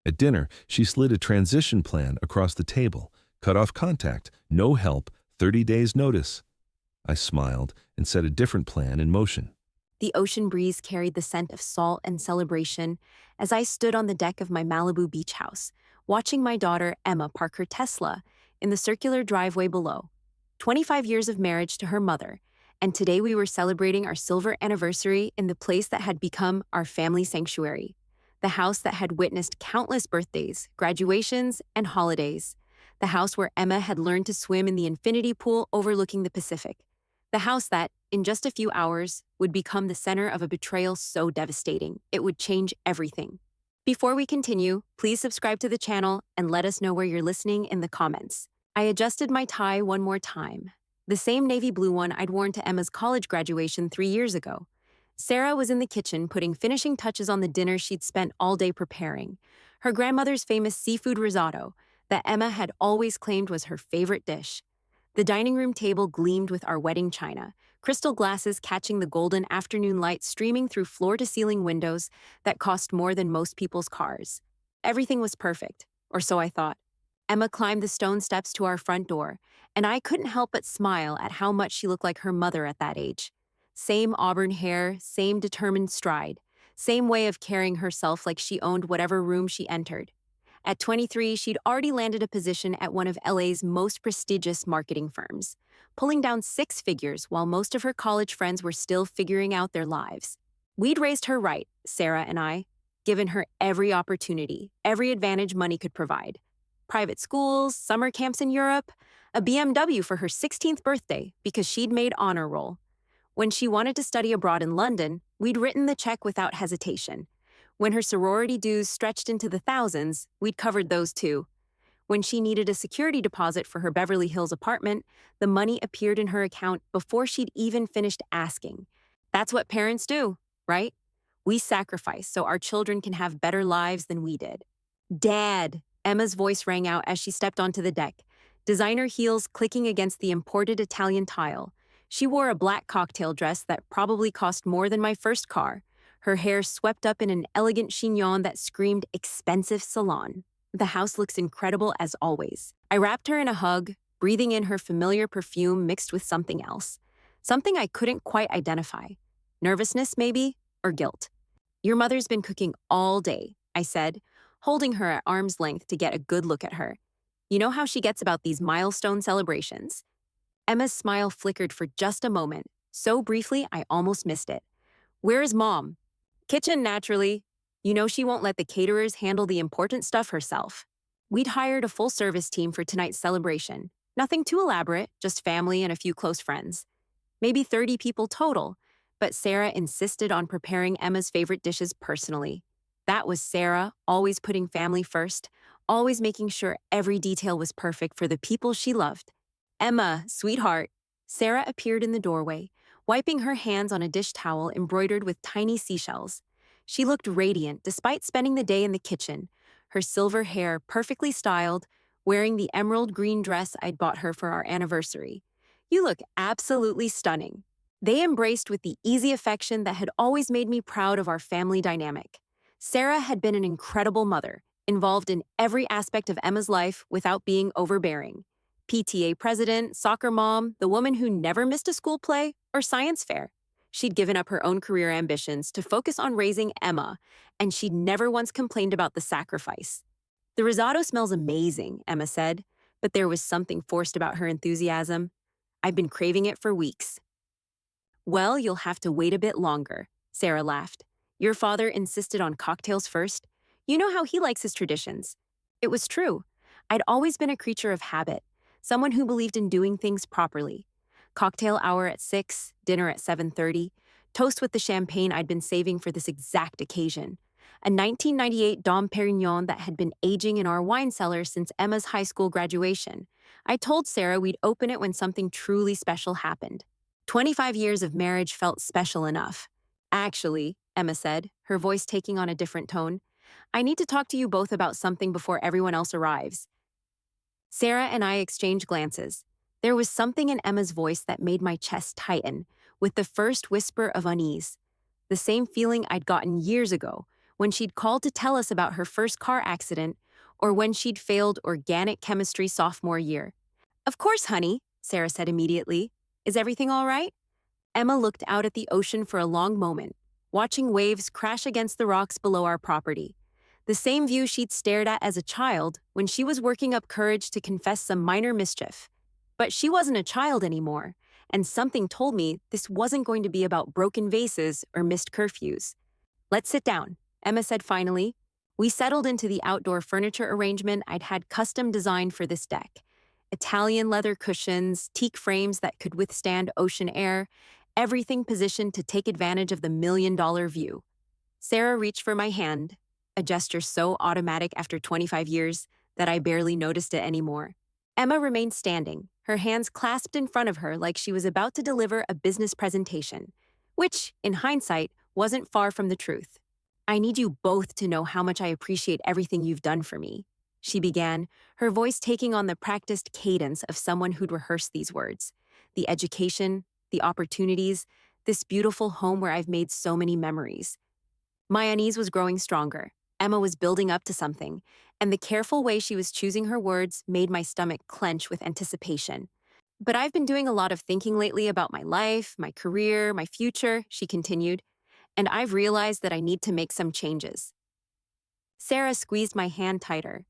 At dinner, she slid a transition plan across the table, cut off contact, no help, 30 days notice. I smiled and set a different plan in motion. The ocean breeze carried the scent of salt and celebration as I stood on the deck of my Malibu beach house, watching my daughter Emma park her Tesla in the circular driveway below. 25 years of marriage to her mother, and today we were celebrating our silver anniversary in the place that had become our family sanctuary, the house that had witnessed countless birthdays, graduations, and holidays, the house where Emma had learned to swim in the infinity pool overlooking the Pacific, the house that, in just a few hours, would become the center of a betrayal so devastating it would change everything. Before we continue, please subscribe to the channel and let us know where you're listening in the comments. I adjusted my tie one more time, the same navy blue one I'd worn to Emma's college graduation 3 years ago. Sarah was in the kitchen putting finishing touches on the dinner she'd spent all day preparing, her grandmother's famous seafood risotto that Emma had always claimed was her favorite dish. The dining room table gleamed with our wedding china, crystal glasses catching the golden afternoon light streaming through floor-to-ceiling windows that cost more than most people's cars. Everything was perfect, or so I thought. Emma climbed the stone steps to our front door, and I couldn't help but smile at how much she looked like her mother at that age. Same auburn hair, same determined stride, same way of carrying herself like she owned whatever room she entered. At 23, she'd already landed a position at one of LA's most prestigious marketing firms, pulling down 6 figures while most of her college friends were still figuring out their lives. We'd raised her right, Sarah and I, given her every opportunity, every advantage money could provide. Private schools, summer camps in Europe, a BMW for her 16th birthday because she'd made honor roll. When she wanted to study abroad in London, we'd written the check without hesitation. When her sorority dues stretched into the thousands, we'd covered those too. When she needed a security deposit for her Beverly Hills apartment, the money appeared in her account before she'd even finished asking. That's what parents do, right? We sacrifice so our children can have better lives than we did. Dad! Emma's voice rang out as she stepped onto the deck, designer heels clicking against the imported Italian tile. She wore a black cocktail dress that probably cost more than my first car, her hair swept up in an elegant chignon that screamed expensive salon. The house looks incredible as always. I wrapped her in a hug, breathing in her familiar perfume mixed with something else. Something I couldn't quite identify. Nervousness, maybe, or guilt. Your mother's been cooking all day, I said, holding her at arm's length to get a good look at her. You know how she gets about these milestone celebrations. Emma's smile flickered for just a moment, so briefly I almost missed it. Where is Mom? Kitchen, naturally. You know she won't let the caterers handle the important stuff herself. We'd hired a full-service team for tonight's celebration. Nothing too elaborate, just family and a few close friends. Maybe 30 people total, but Sarah insisted on preparing Emma's favorite dishes personally. That was Sarah, always putting family first, always making sure every detail was perfect for the people she loved. Emma, sweetheart. Sarah appeared in the doorway, wiping her hands on a dish towel embroidered with tiny seashells. She looked radiant despite spending the day in the kitchen, her silver hair perfectly styled, wearing the emerald green dress I'd bought her for our anniversary. You look absolutely stunning. They embraced with the easy affection that had always made me proud of our family dynamic. Sarah had been an incredible mother, involved in every aspect of Emma's life without being overbearing. PTA president, soccer mom, the woman who never missed a school play or science fair. She'd given up her own career ambitions to focus on raising Emma, and she'd never once complained about the sacrifice. The risotto smells amazing, Emma said, but there was something forced about her enthusiasm. I've been craving it for weeks. Well, you'll have to wait a bit longer, Sarah laughed. Your father insisted on cocktails first. You know how he likes his traditions. It was true. I'd always been a creature of habit, someone who believed in doing things properly. Cocktail hour at 6, dinner at 7:30, toast with the champagne I'd been saving for this exact occasion. A 1998 Dom Perignon that had been aging in our wine cellar since Emma's high school graduation. I told Sarah we'd open it when something truly special happened. 25 years of marriage felt special enough. Actually, Emma said, her voice taking on a different tone, I need to talk to you both about something before everyone else arrives. Sarah and I exchanged glances. There was something in Emma's voice that made my chest tighten, with the first whisper of unease. The same feeling I'd gotten years ago, when she'd called to tell us about her first car accident, or when she'd failed organic chemistry sophomore year. Of course, honey, Sarah said immediately. Is everything all right? Emma looked out at the ocean for a long moment, watching waves crash against the rocks below our property. The same view she'd stared at as a child when she was working up courage to confess some minor mischief. But she wasn't a child anymore, and something told me this wasn't going to be about broken vases or missed curfews. Let's sit down, Emma said finally. We settled into the outdoor furniture arrangement I'd had custom designed for this deck. Italian leather cushions, teak frames that could withstand ocean air, everything positioned to take advantage of the million-dollar view. Sarah reached for my hand, a gesture so automatic after 25 years that I barely noticed it anymore. Emma remained standing, her hands clasped in front of her like she was about to deliver a business presentation, which, in hindsight, wasn't far from the truth. I need you both to know how much I appreciate everything you've done for me, she began, her voice taking on the practiced cadence of someone who'd rehearsed these words. The education, the opportunities, this beautiful home where I've made so many memories. My unease was growing stronger. Emma was building up to something, and the careful way she was choosing her words made my stomach clench with anticipation. But I've been doing a lot of thinking lately about my life, my career, my future, she continued, and I've realized that I need to make some changes. Sarah squeezed my hand tighter.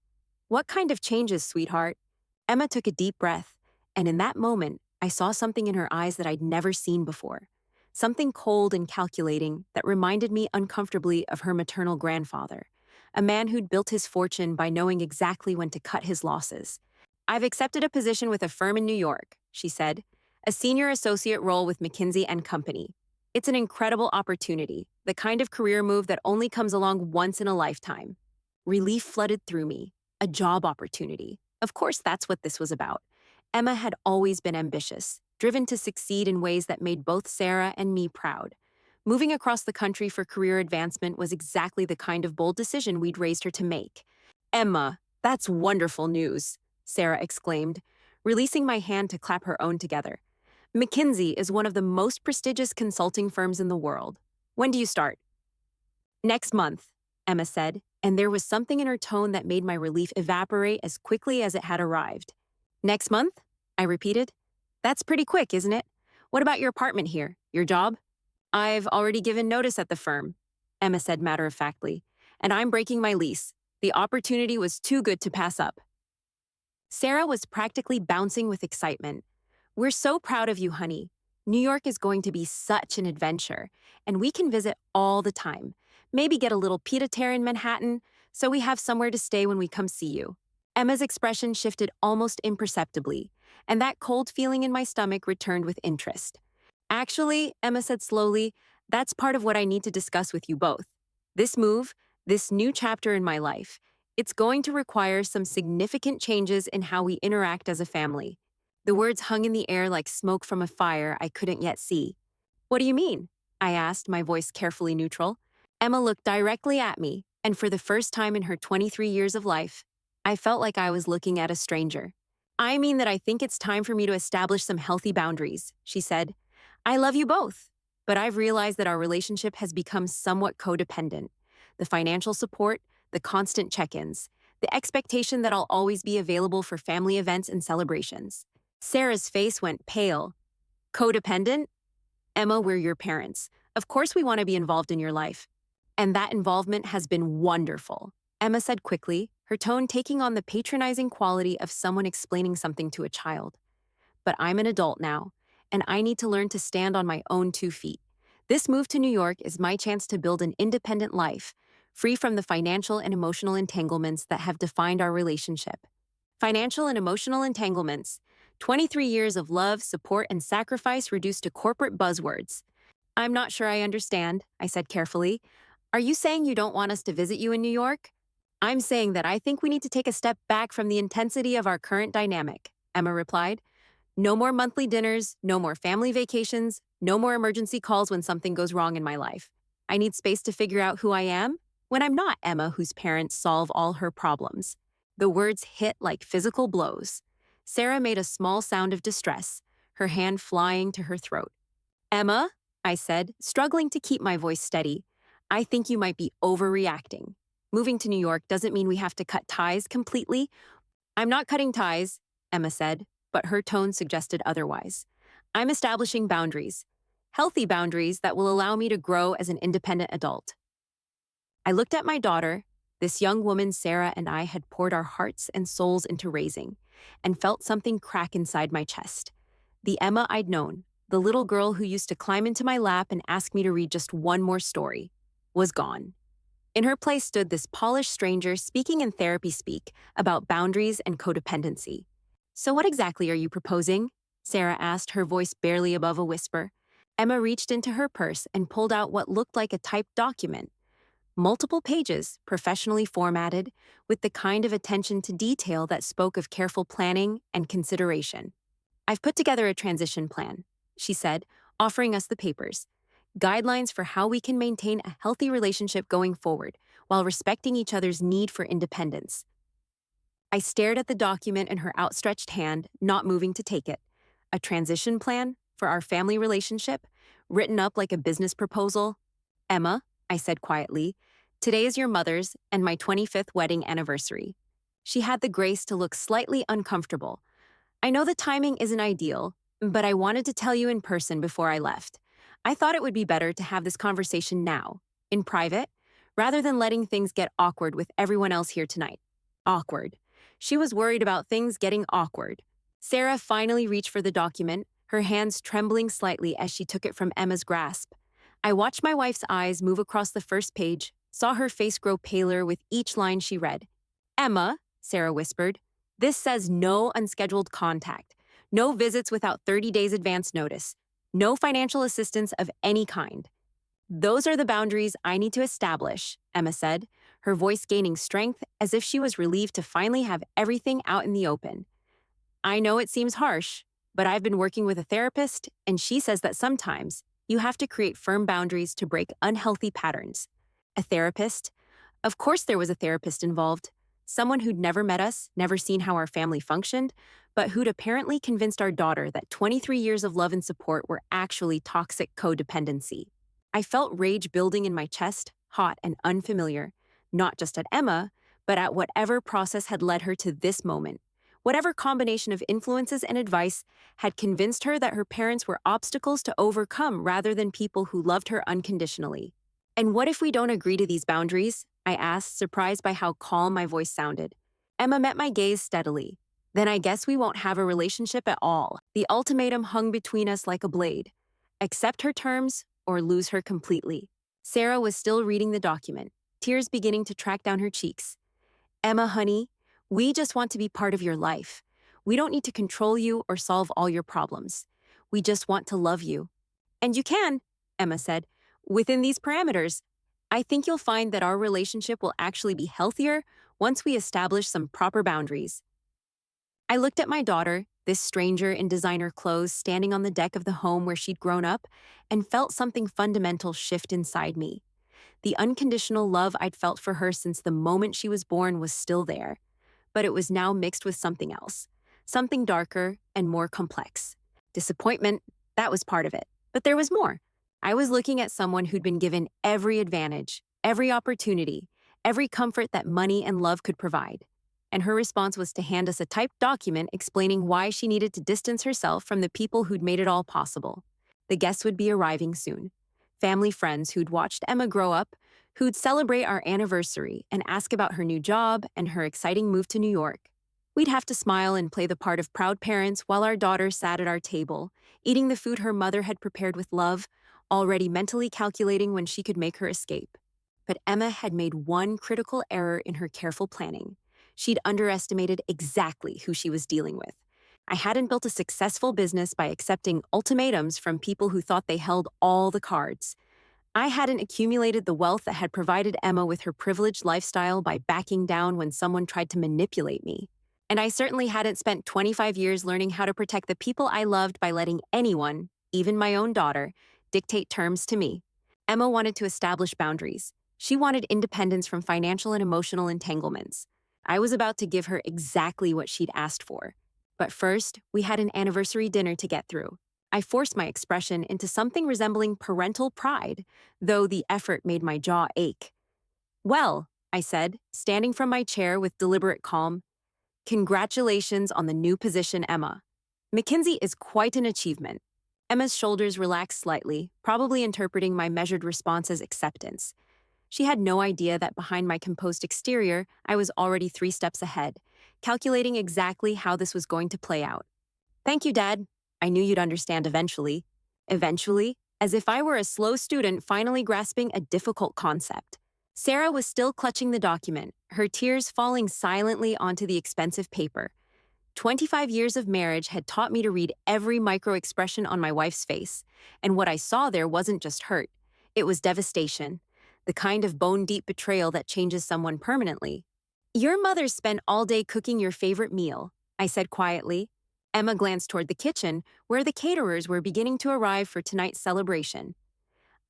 What kind of changes, sweetheart? Emma took a deep breath, and in that moment, I saw something in her eyes that I'd never seen before. Something cold and calculating that reminded me uncomfortably of her maternal grandfather, a man who'd built his fortune by knowing exactly when to cut his losses. I've accepted a position with a firm in New York, she said, a senior associate role with McKinsey & Company. It's an incredible opportunity, the kind of career move that only comes along once in a lifetime. Relief flooded through me. A job opportunity. Of course, that's what this was about. Emma had always been ambitious, driven to succeed in ways that made both Sarah and me proud. Moving across the country for career advancement was exactly the kind of bold decision we'd raised her to make. Emma, that's wonderful news, Sarah exclaimed, releasing my hand to clap her own together. McKinsey is one of the most prestigious consulting firms in the world. When do you start? Next month, Emma said, and there was something in her tone that made my relief evaporate as quickly as it had arrived. Next month? I repeated. That's pretty quick, isn't it? What about your apartment here? Your job? I've already given notice at the firm, Emma said matter-of-factly, and I'm breaking my lease. The opportunity was too good to pass up. Sarah was practically bouncing with excitement. We're so proud of you, honey. New York is going to be such an adventure, and we can visit all the time. Maybe get a little pied-à-terre in Manhattan, so we have somewhere to stay when we come see you. Emma's expression shifted almost imperceptibly, and that cold feeling in my stomach returned with interest. Actually, Emma said slowly, that's part of what I need to discuss with you both. This move, this new chapter in my life, it's going to require some significant changes in how we interact as a family. The words hung in the air like smoke from a fire I couldn't yet see. What do you mean? I asked, my voice carefully neutral. Emma looked directly at me, and for the first time in her 23 years of life, I felt like I was looking at a stranger. I mean that I think it's time for me to establish some healthy boundaries, she said. I love you both, but I've realized that our relationship has become somewhat codependent. The financial support, the constant check-ins, the expectation that I'll always be available for family events and celebrations. Sarah's face went pale. Codependent? Emma, we're your parents. Of course we want to be involved in your life. And that involvement has been wonderful, Emma said quickly, her tone taking on the patronizing quality of someone explaining something to a child. But I'm an adult now, and I need to learn to stand on my own 2 feet. This move to New York is my chance to build an independent life, free from the financial and emotional entanglements that have defined our relationship. Financial and emotional entanglements, 23 years of love, support, and sacrifice reduced to corporate buzzwords. I'm not sure I understand, I said carefully. Are you saying you don't want us to visit you in New York? I'm saying that I think we need to take a step back from the intensity of our current dynamic, Emma replied. No more monthly dinners, no more family vacations, no more emergency calls when something goes wrong in my life. I need space to figure out who I am when I'm not Emma whose parents solve all her problems. The words hit like physical blows. Sarah made a small sound of distress, her hand flying to her throat. Emma, I said, struggling to keep my voice steady, I think you might be overreacting. Moving to New York doesn't mean we have to cut ties completely. I'm not cutting ties, Emma said, but her tone suggested otherwise. I'm establishing boundaries, healthy boundaries that will allow me to grow as an independent adult. I looked at my daughter, this young woman Sarah and I had poured our hearts and souls into raising, and felt something crack inside my chest. The Emma I'd known, the little girl who used to climb into my lap and ask me to read just one more story, was gone. In her place stood this polished stranger speaking in therapy speak about boundaries and codependency. So what exactly are you proposing? Sarah asked, her voice barely above a whisper. Emma reached into her purse and pulled out what looked like a typed document. Multiple pages, professionally formatted, with the kind of attention to detail that spoke of careful planning and consideration. I've put together a transition plan, she said, offering us the papers. Guidelines for how we can maintain a healthy relationship going forward while respecting each other's need for independence. I stared at the document in her outstretched hand, not moving to take it. A transition plan for our family relationship, written up like a business proposal. Emma, I said quietly, today is your mother's and my 25th wedding anniversary. She had the grace to look slightly uncomfortable. I know the timing isn't ideal, but I wanted to tell you in person before I left. I thought it would be better to have this conversation now, in private, rather than letting things get awkward with everyone else here tonight. Awkward. She was worried about things getting awkward. Sarah finally reached for the document, her hands trembling slightly as she took it from Emma's grasp. I watched my wife's eyes move across the first page, saw her face grow paler with each line she read. Emma, Sarah whispered, this says no unscheduled contact, no visits without 30 days advance notice, no financial assistance of any kind. Those are the boundaries I need to establish, Emma said, her voice gaining strength as if she was relieved to finally have everything out in the open. I know it seems harsh, but I've been working with a therapist, and she says that sometimes you have to create firm boundaries to break unhealthy patterns. A therapist? Of course there was a therapist involved. Someone who'd never met us, never seen how our family functioned, but who'd apparently convinced our daughter that 23 years of love and support were actually toxic codependency. I felt rage building in my chest, hot and unfamiliar, not just at Emma, but at whatever process had led her to this moment. Whatever combination of influences and advice had convinced her that her parents were obstacles to overcome rather than people who loved her unconditionally. And what if we don't agree to these boundaries? I asked, surprised by how calm my voice sounded. Emma met my gaze steadily. Then I guess we won't have a relationship at all. The ultimatum hung between us like a blade. Accept her terms or lose her completely. Sarah was still reading the document, tears beginning to track down her cheeks. Emma, honey, we just want to be part of your life. We don't need to control you or solve all your problems. We just want to love you. And you can, Emma said, within these parameters. I think you'll find that our relationship will actually be healthier once we establish some proper boundaries. I looked at my daughter, this stranger in designer clothes standing on the deck of the home where she'd grown up, and felt something fundamental shift inside me. The unconditional love I'd felt for her since the moment she was born was still there, but it was now mixed with something else, something darker and more complex. Disappointment, that was part of it, but there was more. I was looking at someone who'd been given every advantage, every opportunity, every comfort that money and love could provide. And her response was to hand us a typed document explaining why she needed to distance herself from the people who'd made it all possible. The guests would be arriving soon. Family friends who'd watched Emma grow up, who'd celebrate our anniversary and ask about her new job and her exciting move to New York. We'd have to smile and play the part of proud parents while our daughter sat at our table, eating the food her mother had prepared with love, already mentally calculating when she could make her escape. But Emma had made one critical error in her careful planning. She'd underestimated exactly who she was dealing with. I hadn't built a successful business by accepting ultimatums from people who thought they held all the cards. I hadn't accumulated the wealth that had provided Emma with her privileged lifestyle by backing down when someone tried to manipulate me. And I certainly hadn't spent 25 years learning how to protect the people I loved by letting anyone, even my own daughter, dictate terms to me. Emma wanted to establish boundaries. She wanted independence from financial and emotional entanglements. I was about to give her exactly what she'd asked for. But first, we had an anniversary dinner to get through. I forced my expression into something resembling parental pride, though the effort made my jaw ache. Well, I said, standing from my chair with deliberate calm, congratulations on the new position, Emma. McKinsey is quite an achievement. Emma's shoulders relaxed slightly, probably interpreting my measured response as acceptance. She had no idea that behind my composed exterior, I was already 3 steps ahead, calculating exactly how this was going to play out. Thank you, Dad. I knew you'd understand eventually. Eventually, as if I were a slow student finally grasping a difficult concept. Sarah was still clutching the document, her tears falling silently onto the expensive paper. 25 years of marriage had taught me to read every micro-expression on my wife's face, and what I saw there wasn't just hurt. It was devastation, the kind of bone-deep betrayal that changes someone permanently. Your mother spent all day cooking your favorite meal, I said quietly. Emma glanced toward the kitchen, where the caterers were beginning to arrive for tonight's celebration.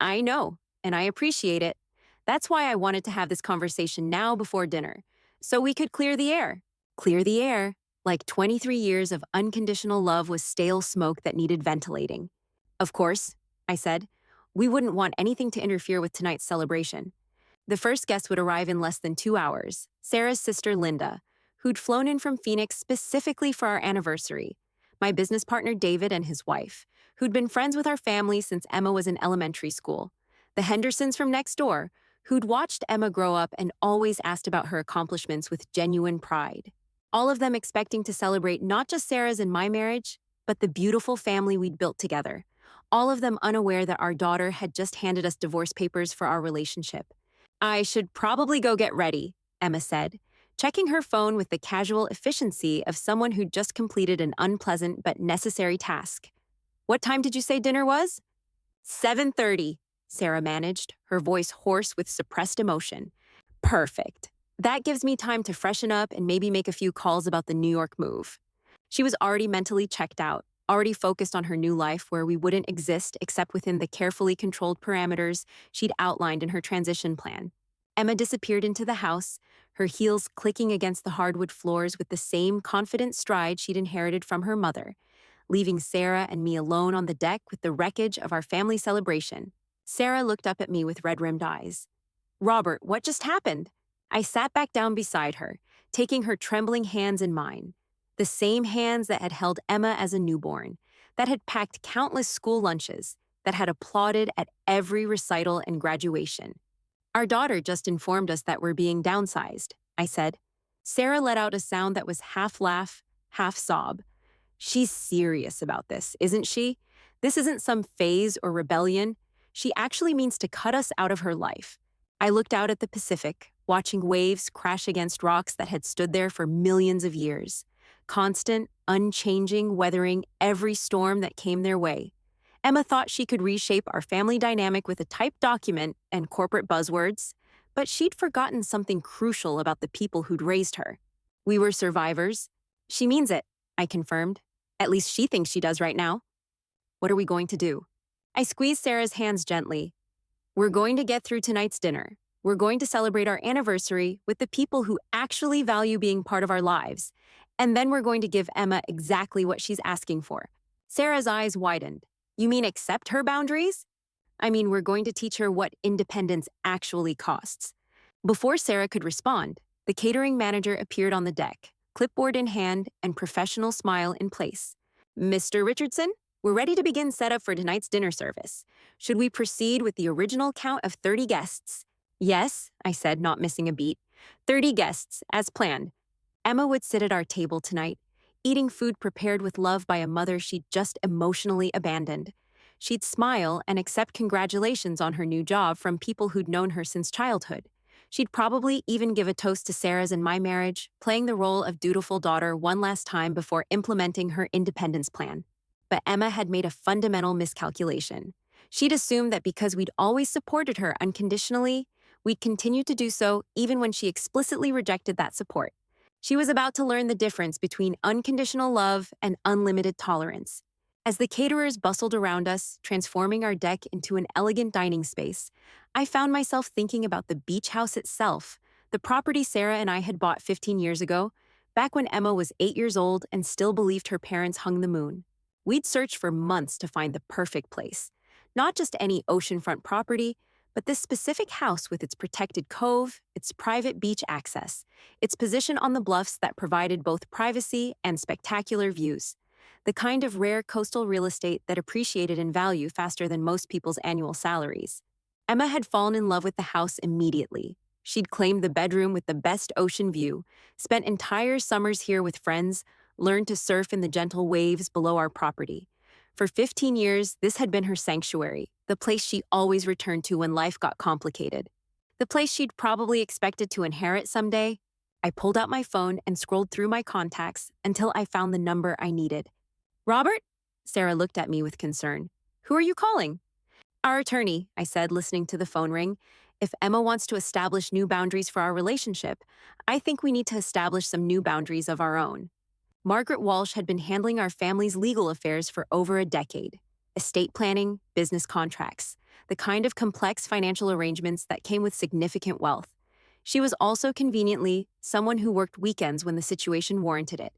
I know, and I appreciate it. That's why I wanted to have this conversation now before dinner, so we could clear the air. Clear the air, like 23 years of unconditional love was stale smoke that needed ventilating. Of course, I said, we wouldn't want anything to interfere with tonight's celebration. The first guest would arrive in less than 2 hours, Sarah's sister Linda, who'd flown in from Phoenix specifically for our anniversary, my business partner David and his wife, who'd been friends with our family since Emma was in elementary school, the Hendersons from next door, who'd watched Emma grow up and always asked about her accomplishments with genuine pride. All of them expecting to celebrate not just Sarah's and my marriage, but the beautiful family we'd built together. All of them unaware that our daughter had just handed us divorce papers for our relationship. I should probably go get ready, Emma said, checking her phone with the casual efficiency of someone who'd just completed an unpleasant but necessary task. What time did you say dinner was? 7:30, Sarah managed, her voice hoarse with suppressed emotion. Perfect. That gives me time to freshen up and maybe make a few calls about the New York move. She was already mentally checked out, already focused on her new life where we wouldn't exist except within the carefully controlled parameters she'd outlined in her transition plan. Emma disappeared into the house, her heels clicking against the hardwood floors with the same confident stride she'd inherited from her mother, leaving Sarah and me alone on the deck with the wreckage of our family celebration. Sarah looked up at me with red-rimmed eyes. Robert, what just happened? I sat back down beside her, taking her trembling hands in mine. The same hands that had held Emma as a newborn, that had packed countless school lunches, that had applauded at every recital and graduation. Our daughter just informed us that we're being downsized, I said. Sarah let out a sound that was half laugh, half sob. She's serious about this, isn't she? This isn't some phase or rebellion. She actually means to cut us out of her life. I looked out at the Pacific, watching waves crash against rocks that had stood there for millions of years. Constant, unchanging, weathering every storm that came their way. Emma thought she could reshape our family dynamic with a typed document and corporate buzzwords, but she'd forgotten something crucial about the people who'd raised her. We were survivors. She means it, I confirmed. At least she thinks she does right now. What are we going to do? I squeezed Sarah's hands gently. We're going to get through tonight's dinner. We're going to celebrate our anniversary with the people who actually value being part of our lives. And then we're going to give Emma exactly what she's asking for. Sarah's eyes widened. You mean accept her boundaries? I mean, we're going to teach her what independence actually costs. Before Sarah could respond, the catering manager appeared on the deck, clipboard in hand and professional smile in place. Mr. Richardson, we're ready to begin setup for tonight's dinner service. Should we proceed with the original count of 30 guests? Yes, I said, not missing a beat. 30 guests, as planned. Emma would sit at our table tonight, eating food prepared with love by a mother she'd just emotionally abandoned. She'd smile and accept congratulations on her new job from people who'd known her since childhood. She'd probably even give a toast to Sarah's and my marriage, playing the role of dutiful daughter one last time before implementing her independence plan. But Emma had made a fundamental miscalculation. She'd assumed that because we'd always supported her unconditionally, we'd continue to do so even when she explicitly rejected that support. She was about to learn the difference between unconditional love and unlimited tolerance. As the caterers bustled around us, transforming our deck into an elegant dining space, I found myself thinking about the beach house itself, the property Sarah and I had bought 15 years ago, back when Emma was 8 years old and still believed her parents hung the moon. We'd searched for months to find the perfect place. Not just any oceanfront property, but this specific house with its protected cove, its private beach access, its position on the bluffs that provided both privacy and spectacular views. The kind of rare coastal real estate that appreciated in value faster than most people's annual salaries. Emma had fallen in love with the house immediately. She'd claimed the bedroom with the best ocean view, spent entire summers here with friends, learned to surf in the gentle waves below our property. For 15 years, this had been her sanctuary, the place she always returned to when life got complicated. The place she'd probably expected to inherit someday. I pulled out my phone and scrolled through my contacts until I found the number I needed. Robert? Sarah looked at me with concern. Who are you calling? Our attorney, I said, listening to the phone ring. If Emma wants to establish new boundaries for our relationship, I think we need to establish some new boundaries of our own. Margaret Walsh had been handling our family's legal affairs for over a decade. Estate planning, business contracts, the kind of complex financial arrangements that came with significant wealth. She was also conveniently someone who worked weekends when the situation warranted it.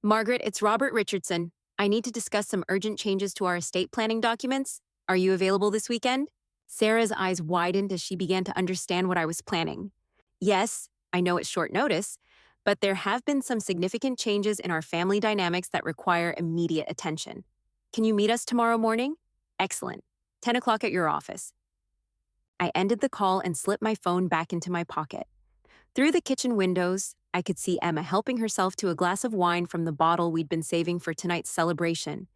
Margaret, it's Robert Richardson. I need to discuss some urgent changes to our estate planning documents. Are you available this weekend? Sarah's eyes widened as she began to understand what I was planning. Yes, I know it's short notice, but there have been some significant changes in our family dynamics that require immediate attention. Can you meet us tomorrow morning? Excellent. 10 o'clock at your office. I ended the call and slipped my phone back into my pocket. Through the kitchen windows, I could see Emma helping herself to a glass of wine from the bottle we'd been saving for tonight's celebration.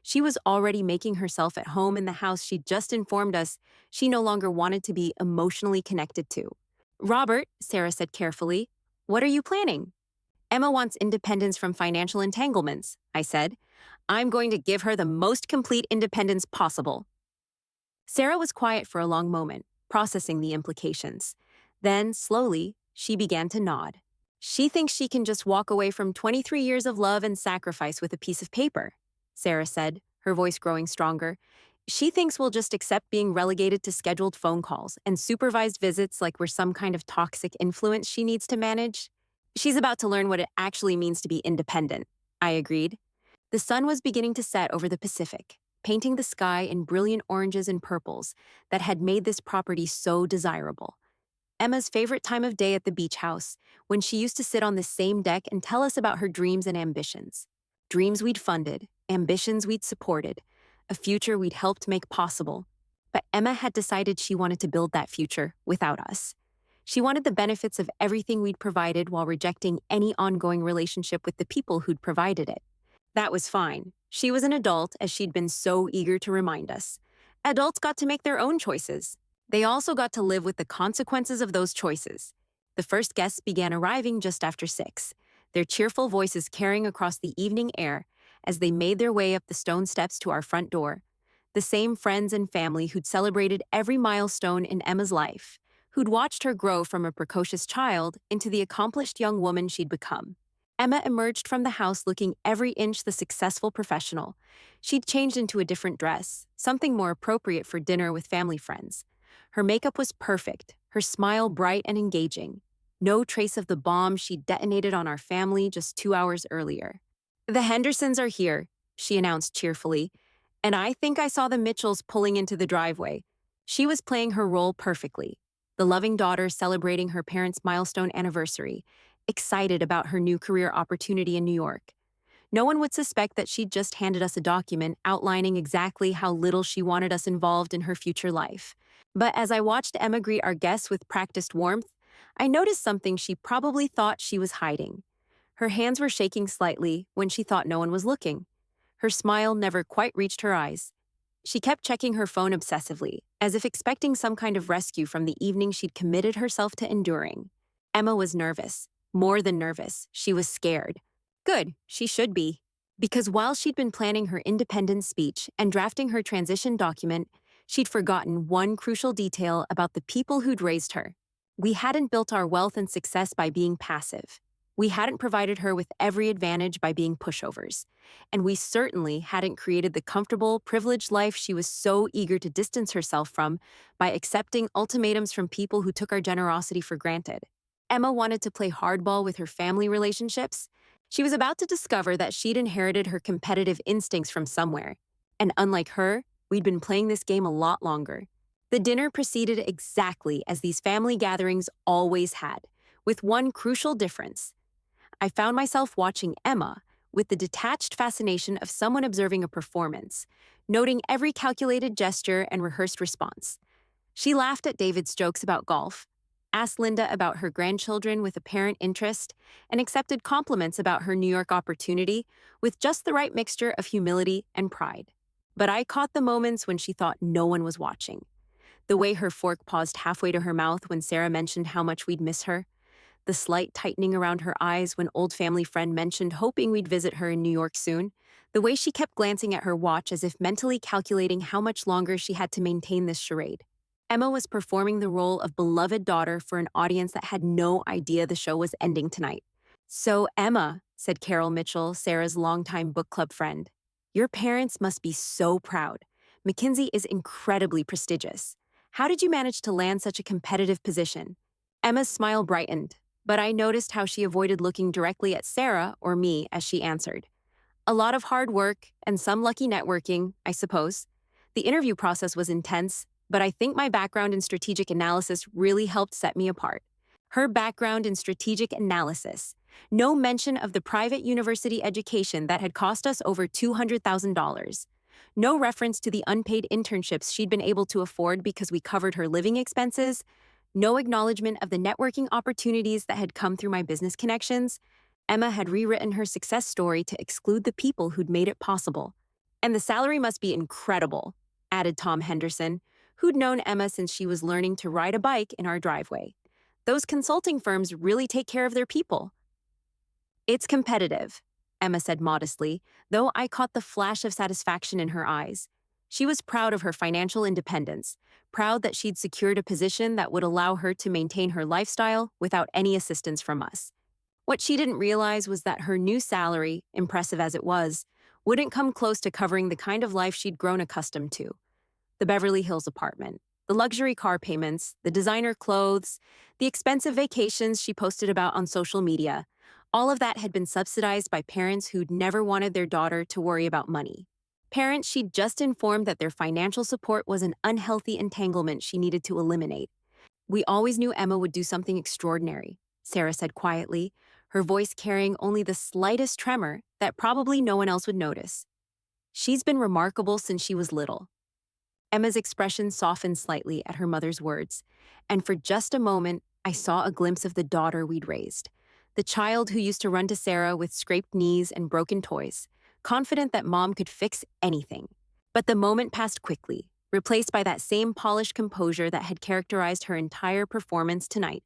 She was already making herself at home in the house she'd just informed us she no longer wanted to be emotionally connected to. Robert, Sarah said carefully, what are you planning? Emma wants independence from financial entanglements, I said. I'm going to give her the most complete independence possible. Sarah was quiet for a long moment, processing the implications. Then, slowly, she began to nod. She thinks she can just walk away from 23 years of love and sacrifice with a piece of paper, Sarah said, her voice growing stronger. She thinks we'll just accept being relegated to scheduled phone calls and supervised visits like we're some kind of toxic influence she needs to manage. She's about to learn what it actually means to be independent, I agreed. The sun was beginning to set over the Pacific, painting the sky in brilliant oranges and purples that had made this property so desirable. Emma's favorite time of day at the beach house, when she used to sit on the same deck and tell us about her dreams and ambitions. Dreams we'd funded, ambitions we'd supported, a future we'd helped make possible. But Emma had decided she wanted to build that future without us. She wanted the benefits of everything we'd provided while rejecting any ongoing relationship with the people who'd provided it. That was fine. She was an adult, as she'd been so eager to remind us. Adults got to make their own choices. They also got to live with the consequences of those choices. The first guests began arriving just after 6, their cheerful voices carrying across the evening air as they made their way up the stone steps to our front door. The same friends and family who'd celebrated every milestone in Emma's life, who'd watched her grow from a precocious child into the accomplished young woman she'd become. Emma emerged from the house looking every inch the successful professional. She'd changed into a different dress, something more appropriate for dinner with family friends. Her makeup was perfect, her smile bright and engaging. No trace of the bomb she'd detonated on our family just 2 hours earlier. The Hendersons are here, she announced cheerfully, and I think I saw the Mitchells pulling into the driveway. She was playing her role perfectly. The loving daughter celebrating her parents' milestone anniversary, excited about her new career opportunity in New York. No one would suspect that she'd just handed us a document outlining exactly how little she wanted us involved in her future life. But as I watched Emma greet our guests with practiced warmth, I noticed something she probably thought she was hiding. Her hands were shaking slightly when she thought no one was looking. Her smile never quite reached her eyes. She kept checking her phone obsessively, as if expecting some kind of rescue from the evening she'd committed herself to enduring. Emma was nervous. More than nervous, she was scared. Good, she should be. Because while she'd been planning her independence speech and drafting her transition document, she'd forgotten one crucial detail about the people who'd raised her. We hadn't built our wealth and success by being passive. We hadn't provided her with every advantage by being pushovers. And we certainly hadn't created the comfortable, privileged life she was so eager to distance herself from by accepting ultimatums from people who took our generosity for granted. Emma wanted to play hardball with her family relationships. She was about to discover that she'd inherited her competitive instincts from somewhere. And unlike her, we'd been playing this game a lot longer. The dinner proceeded exactly as these family gatherings always had, with one crucial difference. I found myself watching Emma with the detached fascination of someone observing a performance, noting every calculated gesture and rehearsed response. She laughed at David's jokes about golf, asked Linda about her grandchildren with apparent interest, and accepted compliments about her New York opportunity with just the right mixture of humility and pride. But I caught the moments when she thought no one was watching. The way her fork paused halfway to her mouth when Sarah mentioned how much we'd miss her, the slight tightening around her eyes when old family friend mentioned hoping we'd visit her in New York soon, the way she kept glancing at her watch as if mentally calculating how much longer she had to maintain this charade. Emma was performing the role of beloved daughter for an audience that had no idea the show was ending tonight. "So, Emma," said Carol Mitchell, Sarah's longtime book club friend, "your parents must be so proud. Mackenzie is incredibly prestigious. How did you manage to land such a competitive position?" Emma's smile brightened, but I noticed how she avoided looking directly at Sarah or me as she answered. "A lot of hard work and some lucky networking, I suppose. The interview process was intense, but I think my background in strategic analysis really helped set me apart." Her background in strategic analysis. No mention of the private university education that had cost us over $200,000. No reference to the unpaid internships she'd been able to afford because we covered her living expenses. No acknowledgement of the networking opportunities that had come through my business connections. Emma had rewritten her success story to exclude the people who'd made it possible. "And the salary must be incredible," added Tom Henderson, who'd known Emma since she was learning to ride a bike in our driveway. "Those consulting firms really take care of their people." "It's competitive," Emma said modestly, though I caught the flash of satisfaction in her eyes. She was proud of her financial independence, proud that she'd secured a position that would allow her to maintain her lifestyle without any assistance from us. What she didn't realize was that her new salary, impressive as it was, wouldn't come close to covering the kind of life she'd grown accustomed to. The Beverly Hills apartment, the luxury car payments, the designer clothes, the expensive vacations she posted about on social media, all of that had been subsidized by parents who'd never wanted their daughter to worry about money. Parents she'd just informed that their financial support was an unhealthy entanglement she needed to eliminate. "We always knew Emma would do something extraordinary," Sarah said quietly, her voice carrying only the slightest tremor that probably no one else would notice. "She's been remarkable since she was little." Emma's expression softened slightly at her mother's words, and for just a moment, I saw a glimpse of the daughter we'd raised, the child who used to run to Sarah with scraped knees and broken toys, confident that mom could fix anything. But the moment passed quickly, replaced by that same polished composure that had characterized her entire performance tonight.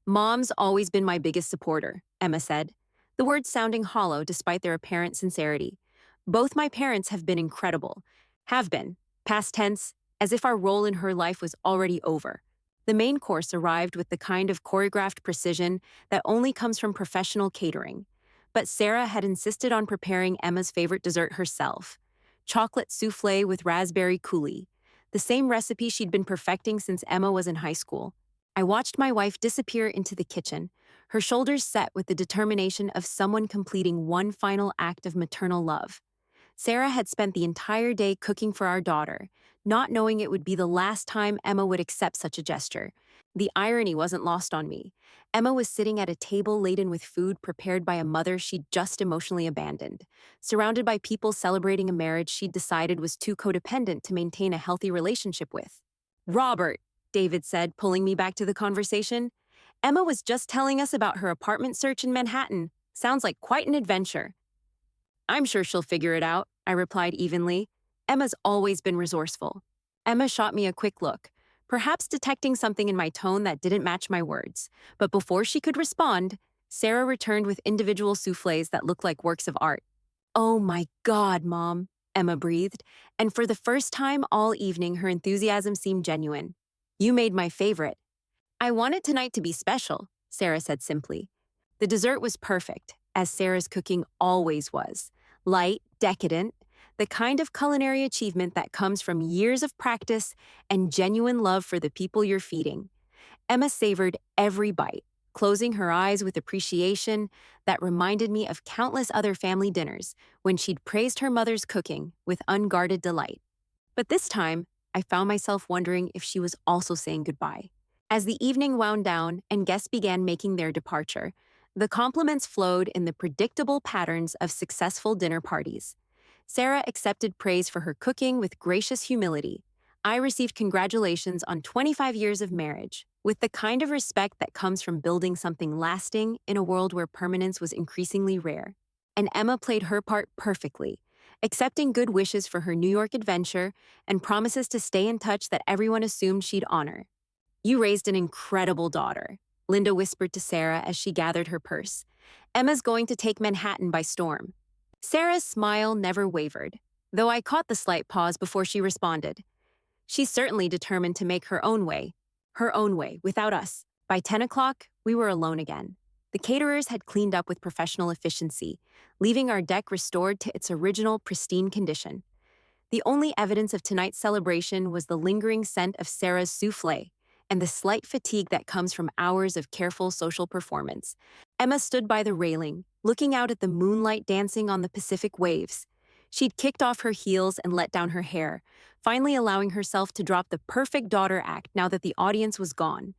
"Mom's always been my biggest supporter," Emma said, the words sounding hollow despite their apparent sincerity. "Both my parents have been incredible. Have been, past tense, as if our role in her life was already over." The main course arrived with the kind of choreographed precision that only comes from professional catering. But Sarah had insisted on preparing Emma's favorite dessert herself, chocolate souffle with raspberry coulis, the same recipe she'd been perfecting since Emma was in high school. I watched my wife disappear into the kitchen, her shoulders set with the determination of someone completing one final act of maternal love. Sarah had spent the entire day cooking for our daughter, not knowing it would be the last time Emma would accept such a gesture. The irony wasn't lost on me. Emma was sitting at a table laden with food prepared by a mother she'd just emotionally abandoned, surrounded by people celebrating a marriage she'd decided was too codependent to maintain a healthy relationship with. "Robert," David said, pulling me back to the conversation, "Emma was just telling us about her apartment search in Manhattan. Sounds like quite an adventure." "I'm sure she'll figure it out," I replied evenly. Emma's always been resourceful. Emma shot me a quick look, perhaps detecting something in my tone that didn't match my words. But before she could respond, Sarah returned with individual souffles that looked like works of art. "Oh my God, Mom," Emma breathed, and for the first time all evening her enthusiasm seemed genuine. "You made my favorite." "I wanted tonight to be special," Sarah said simply. The dessert was perfect, as Sarah's cooking always was. Light, decadent, the kind of culinary achievement that comes from years of practice and genuine love for the people you're feeding. Emma savored every bite, closing her eyes with appreciation that reminded me of countless other family dinners when she'd praised her mother's cooking with unguarded delight. But this time, I found myself wondering if she was also saying goodbye. As the evening wound down and guests began making their departure, the compliments flowed in the predictable patterns of successful dinner parties. Sarah accepted praise for her cooking with gracious humility. I received congratulations on 25 years of marriage, with the kind of respect that comes from building something lasting in a world where permanence was increasingly rare. And Emma played her part perfectly, accepting good wishes for her New York adventure and promises to stay in touch that everyone assumed she'd honor. "You raised an incredible daughter," Linda whispered to Sarah as she gathered her purse. "Emma's going to take Manhattan by storm." Sarah's smile never wavered, though I caught the slight pause before she responded. "She's certainly determined to make her own way, without us." By 10 o'clock, we were alone again. The caterers had cleaned up with professional efficiency, leaving our deck restored to its original pristine condition. The only evidence of tonight's celebration was the lingering scent of Sarah's souffle and the slight fatigue that comes from hours of careful social performance. Emma stood by the railing, looking out at the moonlight dancing on the Pacific waves. She'd kicked off her heels and let down her hair, finally allowing herself to drop the perfect daughter act now that the audience was gone.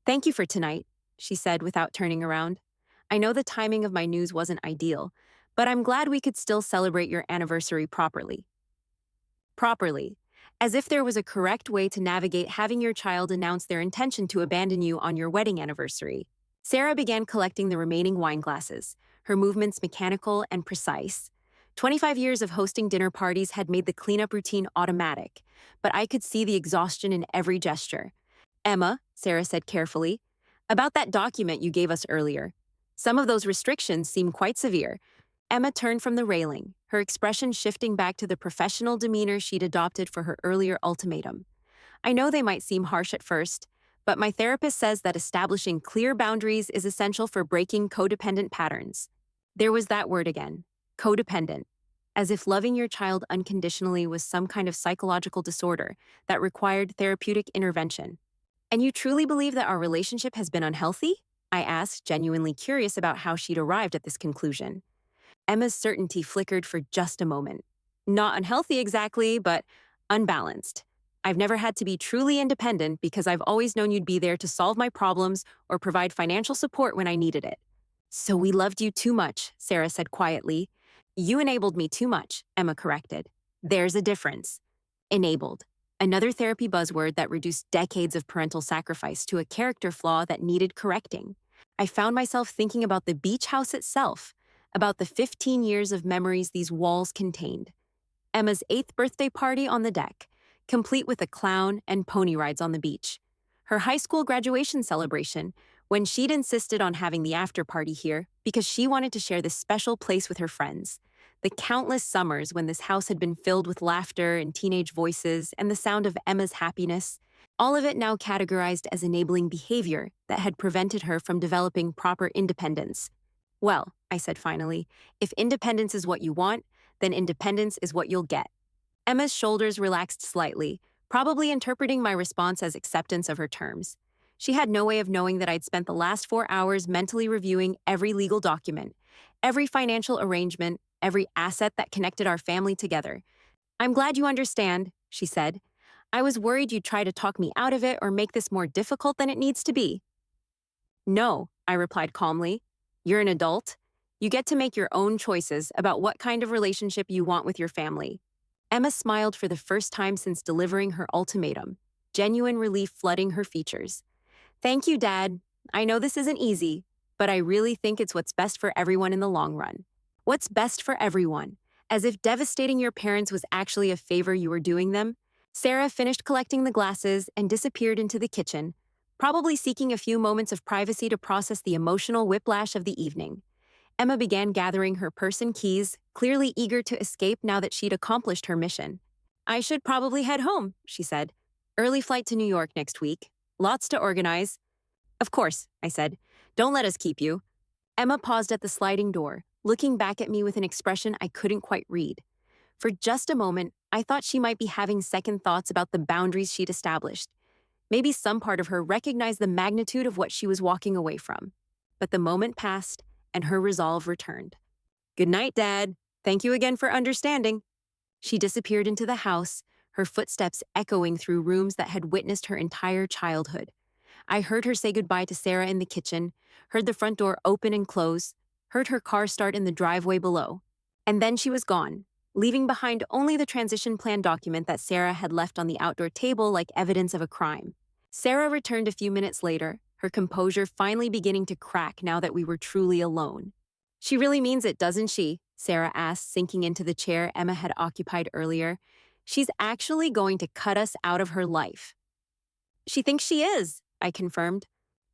"Thank you for tonight," she said without turning around. "I know the timing of my news wasn't ideal, but I'm glad we could still celebrate your anniversary properly." Properly, as if there was a correct way to navigate having your child announce their intention to abandon you on your wedding anniversary. Sarah began collecting the remaining wine glasses, her movements mechanical and precise. 25 years of hosting dinner parties had made the cleanup routine automatic, but I could see the exhaustion in every gesture. "Emma," Sarah said carefully, "about that document you gave us earlier. Some of those restrictions seem quite severe." Emma turned from the railing, her expression shifting back to the professional demeanor she'd adopted for her earlier ultimatum. "I know they might seem harsh at first, but my therapist says that establishing clear boundaries is essential for breaking codependent patterns." There was that word again, codependent, as if loving your child unconditionally was some kind of psychological disorder that required therapeutic intervention. "And you truly believe that our relationship has been unhealthy?" I asked, genuinely curious about how she'd arrived at this conclusion. Emma's certainty flickered for just a moment. "Not unhealthy exactly, but unbalanced. I've never had to be truly independent because I've always known you'd be there to solve my problems or provide financial support when I needed it." "So we loved you too much," Sarah said quietly. "You enabled me too much," Emma corrected. "There's a difference." Enabled. Another therapy buzzword that reduced decades of parental sacrifice to a character flaw that needed correcting. I found myself thinking about the beach house itself, about the 15 years of memories these walls contained. Emma's 8th birthday party on the deck, complete with a clown and pony rides on the beach. Her high school graduation celebration, when she'd insisted on having the after party here because she wanted to share this special place with her friends. The countless summers when this house had been filled with laughter and teenage voices and the sound of Emma's happiness, all of it now categorized as enabling behavior that had prevented her from developing proper independence. "Well," I said finally, "if independence is what you want, then independence is what you'll get." Emma's shoulders relaxed slightly, probably interpreting my response as acceptance of her terms. She had no way of knowing that I'd spent the last 4 hours mentally reviewing every legal document, every financial arrangement, every asset that connected our family together. "I'm glad you understand," she said. "I was worried you'd try to talk me out of it or make this more difficult than it needs to be." "No," I replied calmly. "You're an adult. You get to make your own choices about what kind of relationship you want with your family." Emma smiled for the first time since delivering her ultimatum, genuine relief flooding her features. "Thank you, Dad. I know this isn't easy, but I really think it's what's best for everyone in the long run." What's best for everyone? As if devastating your parents was actually a favor you were doing them. Sarah finished collecting the glasses and disappeared into the kitchen, probably seeking a few moments of privacy to process the emotional whiplash of the evening. Emma began gathering her purse and keys, clearly eager to escape now that she'd accomplished her mission. "I should probably head home," she said. "Early flight to New York next week. Lots to organize." "Of course," I said. "Don't let us keep you." Emma paused at the sliding door, looking back at me with an expression I couldn't quite read. For just a moment, I thought she might be having second thoughts about the boundaries she'd established. Maybe some part of her recognized the magnitude of what she was walking away from. But the moment passed, and her resolve returned. "Good night, Dad. Thank you again for understanding." She disappeared into the house, her footsteps echoing through rooms that had witnessed her entire childhood. I heard her say goodbye to Sarah in the kitchen, heard the front door open and close, heard her car start in the driveway below. And then she was gone, leaving behind only the transition plan document that Sarah had left on the outdoor table like evidence of a crime. Sarah returned a few minutes later, her composure finally beginning to crack now that we were truly alone. "She really means it, doesn't she?" Sarah asked, sinking into the chair Emma had occupied earlier. "She's actually going to cut us out of her life." "She thinks she is," I confirmed.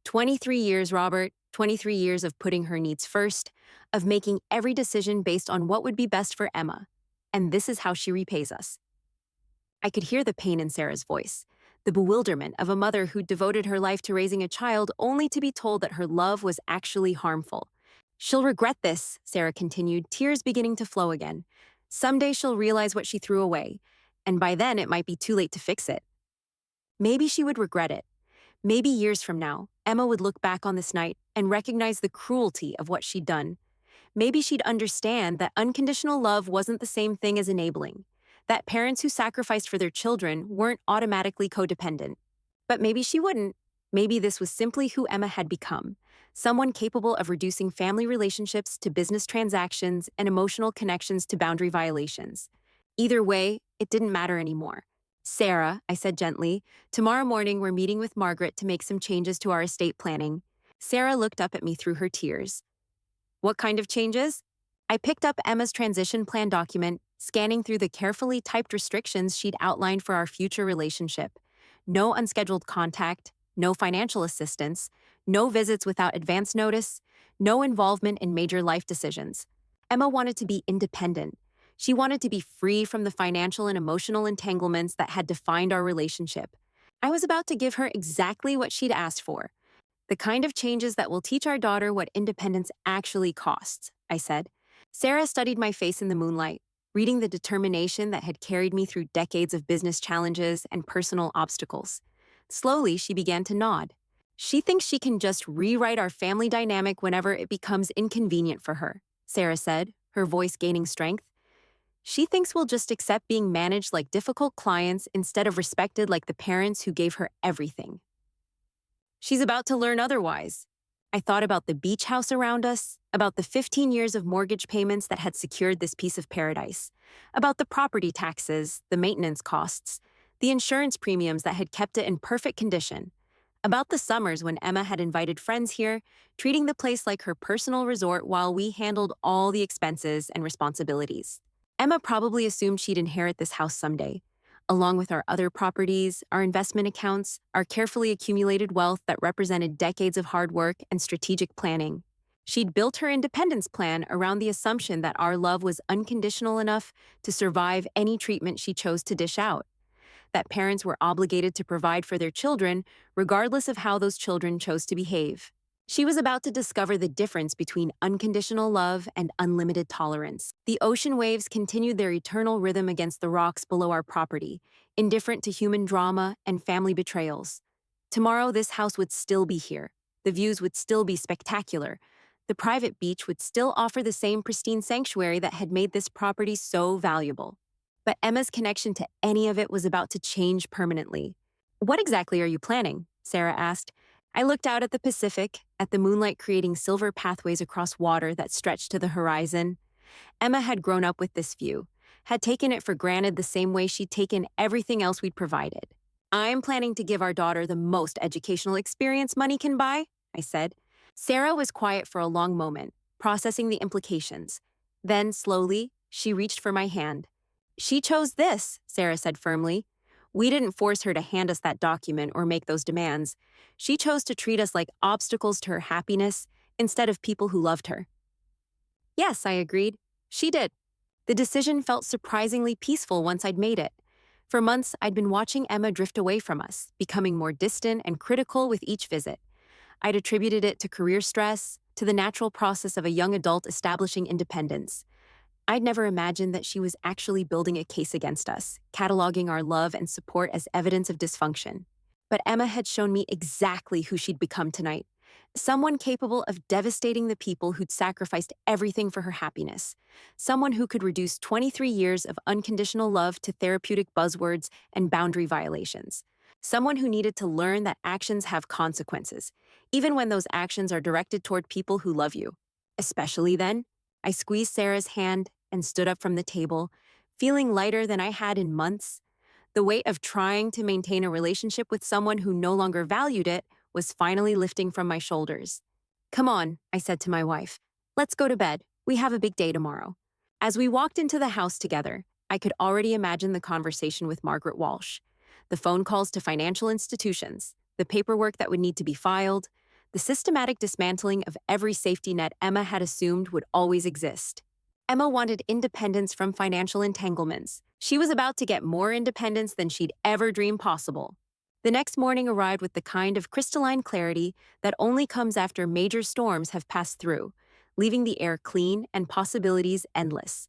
23 years, Robert. 23 years of putting her needs first, of making every decision based on what would be best for Emma. And this is how she repays us. I could hear the pain in Sarah's voice, the bewilderment of a mother who devoted her life to raising a child only to be told that her love was actually harmful. "She'll regret this," Sarah continued, tears beginning to flow again. "Someday she'll realize what she threw away, and by then it might be too late to fix it." Maybe she would regret it. Maybe years from now, Emma would look back on this night and recognize the cruelty of what she'd done. Maybe she'd understand that unconditional love wasn't the same thing as enabling, that parents who sacrificed for their children weren't automatically codependent. But maybe she wouldn't. Maybe this was simply who Emma had become, someone capable of reducing family relationships to business transactions and emotional connections to boundary violations. Either way, it didn't matter anymore. "Sarah," I said gently, "tomorrow morning we're meeting with Margaret to make some changes to our estate planning." Sarah looked up at me through her tears. "What kind of changes?" I picked up Emma's transition plan document, scanning through the carefully typed restrictions she'd outlined for our future relationship. No unscheduled contact, no financial assistance, no visits without advance notice, no involvement in major life decisions. Emma wanted to be independent. She wanted to be free from the financial and emotional entanglements that had defined our relationship. I was about to give her exactly what she'd asked for. "The kind of changes that will teach our daughter what independence actually costs," I said. Sarah studied my face in the moonlight, reading the determination that had carried me through decades of business challenges and personal obstacles. Slowly, she began to nod. "She thinks she can just rewrite our family dynamic whenever it becomes inconvenient for her," Sarah said, her voice gaining strength. "She thinks we'll just accept being managed like difficult clients instead of respected like the parents who gave her everything." She's about to learn otherwise. I thought about the beach house around us, about the 15 years of mortgage payments that had secured this piece of paradise, about the property taxes, the maintenance costs, the insurance premiums that had kept it in perfect condition, about the summers when Emma had invited friends here, treating the place like her personal resort while we handled all the expenses and responsibilities. Emma probably assumed she'd inherit this house someday, along with our other properties, our investment accounts, our carefully accumulated wealth that represented decades of hard work and strategic planning. She'd built her independence plan around the assumption that our love was unconditional enough to survive any treatment she chose to dish out, that parents were obligated to provide for their children regardless of how those children chose to behave. She was about to discover the difference between unconditional love and unlimited tolerance. The ocean waves continued their eternal rhythm against the rocks below our property, indifferent to human drama and family betrayals. Tomorrow, this house would still be here. The views would still be spectacular. The private beach would still offer the same pristine sanctuary that had made this property so valuable. But Emma's connection to any of it was about to change permanently. "What exactly are you planning?" Sarah asked. I looked out at the Pacific, at the moonlight creating silver pathways across water that stretched to the horizon. Emma had grown up with this view, had taken it for granted the same way she'd taken everything else we'd provided. "I'm planning to give our daughter the most educational experience money can buy," I said. Sarah was quiet for a long moment, processing the implications. Then, slowly, she reached for my hand. "She chose this," Sarah said firmly. "We didn't force her to hand us that document or make those demands. She chose to treat us like obstacles to her happiness instead of people who loved her." "Yes," I agreed. "She did." The decision felt surprisingly peaceful once I'd made it. For months, I'd been watching Emma drift away from us, becoming more distant and critical with each visit. I'd attributed it to career stress, to the natural process of a young adult establishing independence. I'd never imagined that she was actually building a case against us, cataloging our love and support as evidence of dysfunction. But Emma had shown me exactly who she'd become tonight. Someone capable of devastating the people who'd sacrificed everything for her happiness. Someone who could reduce 23 years of unconditional love to therapeutic buzzwords and boundary violations. Someone who needed to learn that actions have consequences, even when those actions are directed toward people who love you. Especially then, I squeezed Sarah's hand and stood up from the table, feeling lighter than I had in months. The weight of trying to maintain a relationship with someone who no longer valued it was finally lifting from my shoulders. Come on, I said to my wife. Let's go to bed. We have a big day tomorrow. As we walked into the house together, I could already imagine the conversation with Margaret Walsh. The phone calls to financial institutions, the paperwork that would need to be filed, the systematic dismantling of every safety net Emma had assumed would always exist. Emma wanted independence from financial entanglements. She was about to get more independence than she'd ever dreamed possible. The next morning arrived with the kind of crystalline clarity that only comes after major storms have passed through, leaving the air clean and possibilities endless.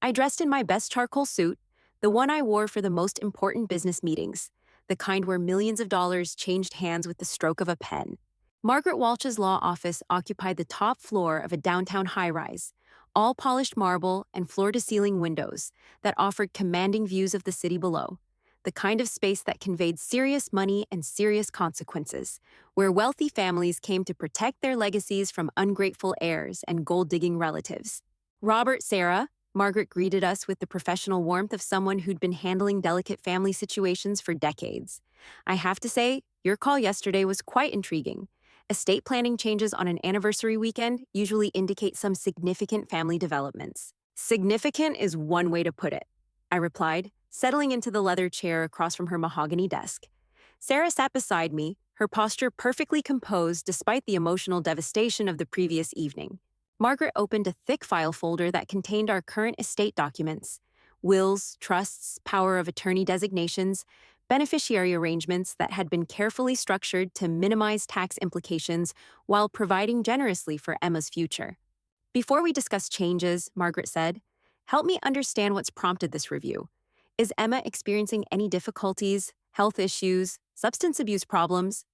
I dressed in my best charcoal suit, the one I wore for the most important business meetings, the kind where millions of dollars changed hands with the stroke of a pen. Margaret Walsh's law office occupied the top floor of a downtown high-rise, all polished marble and floor-to-ceiling windows that offered commanding views of the city below, the kind of space that conveyed serious money and serious consequences, where wealthy families came to protect their legacies from ungrateful heirs and gold-digging relatives. Robert, Sarah, Margaret greeted us with the professional warmth of someone who'd been handling delicate family situations for decades. I have to say, your call yesterday was quite intriguing. Estate planning changes on an anniversary weekend usually indicate some significant family developments. Significant is one way to put it, I replied, settling into the leather chair across from her mahogany desk. Sarah sat beside me, her posture perfectly composed despite the emotional devastation of the previous evening. Margaret opened a thick file folder that contained our current estate documents: wills, trusts, power of attorney designations, beneficiary arrangements that had been carefully structured to minimize tax implications while providing generously for Emma's future. Before we discuss changes, Margaret said, help me understand what's prompted this review. Is Emma experiencing any difficulties, health issues, substance abuse problems?